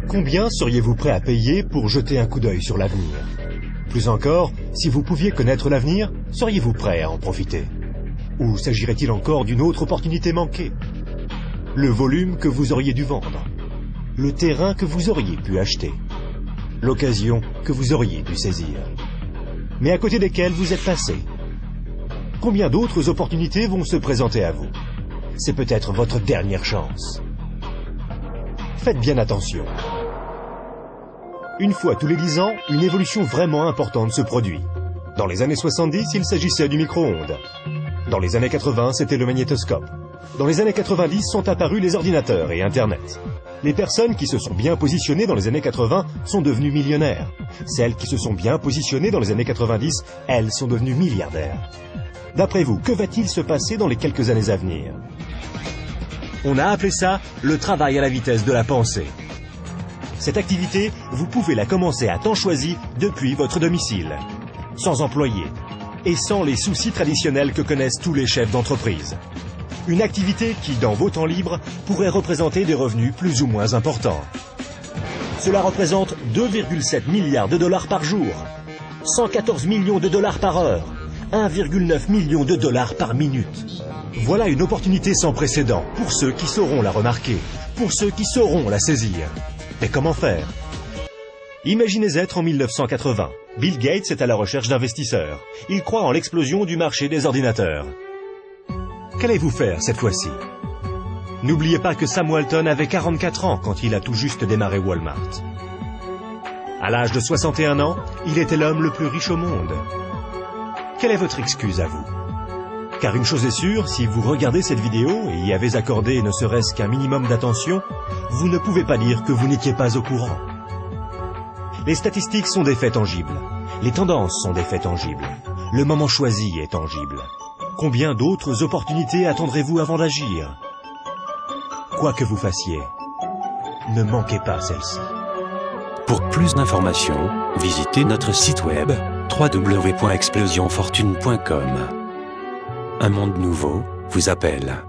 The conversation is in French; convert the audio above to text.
Combien seriez-vous prêt à payer pour jeter un coup d'œil sur l'avenir? Plus encore, si vous pouviez connaître l'avenir, seriez-vous prêt à en profiter? Ou s'agirait-il encore d'une autre opportunité manquée? Le volume que vous auriez dû vendre? Le terrain que vous auriez pu acheter? L'occasion que vous auriez dû saisir? Mais à côté desquelles vous êtes passé? Combien d'autres opportunités vont se présenter à vous? C'est peut-être votre dernière chance. Faites bien attention. Une fois tous les 10 ans, une évolution vraiment importante se produit. Dans les années 70, il s'agissait du micro-ondes. Dans les années 80, c'était le magnétoscope. Dans les années 90 sont apparus les ordinateurs et Internet. Les personnes qui se sont bien positionnées dans les années 80 sont devenues millionnaires. Celles qui se sont bien positionnées dans les années 90, elles sont devenues milliardaires. D'après vous, que va-t-il se passer dans les quelques années à venir? On a appelé ça le travail à la vitesse de la pensée. Cette activité, vous pouvez la commencer à temps choisi depuis votre domicile, sans employé et sans les soucis traditionnels que connaissent tous les chefs d'entreprise. Une activité qui, dans vos temps libres, pourrait représenter des revenus plus ou moins importants. Cela représente 2,7 milliards de dollars par jour, 114 millions de dollars par heure, 1,9 million de dollars par minute. Voilà une opportunité sans précédent pour ceux qui sauront la remarquer, pour ceux qui sauront la saisir. Mais comment faire? Imaginez être en 1980. Bill Gates est à la recherche d'investisseurs. Il croit en l'explosion du marché des ordinateurs. Qu'allez-vous faire cette fois-ci? N'oubliez pas que Sam Walton avait 44 ans quand il a tout juste démarré Walmart. À l'âge de 61 ans, il était l'homme le plus riche au monde. Quelle est votre excuse à vous? Car une chose est sûre, si vous regardez cette vidéo et y avez accordé ne serait-ce qu'un minimum d'attention, vous ne pouvez pas dire que vous n'étiez pas au courant. Les statistiques sont des faits tangibles. Les tendances sont des faits tangibles. Le moment choisi est tangible. Combien d'autres opportunités attendrez-vous avant d'agir? Quoi que vous fassiez, ne manquez pas celle-ci. Pour plus d'informations, visitez notre site web www.explosionfortune.com. Un monde nouveau vous appelle.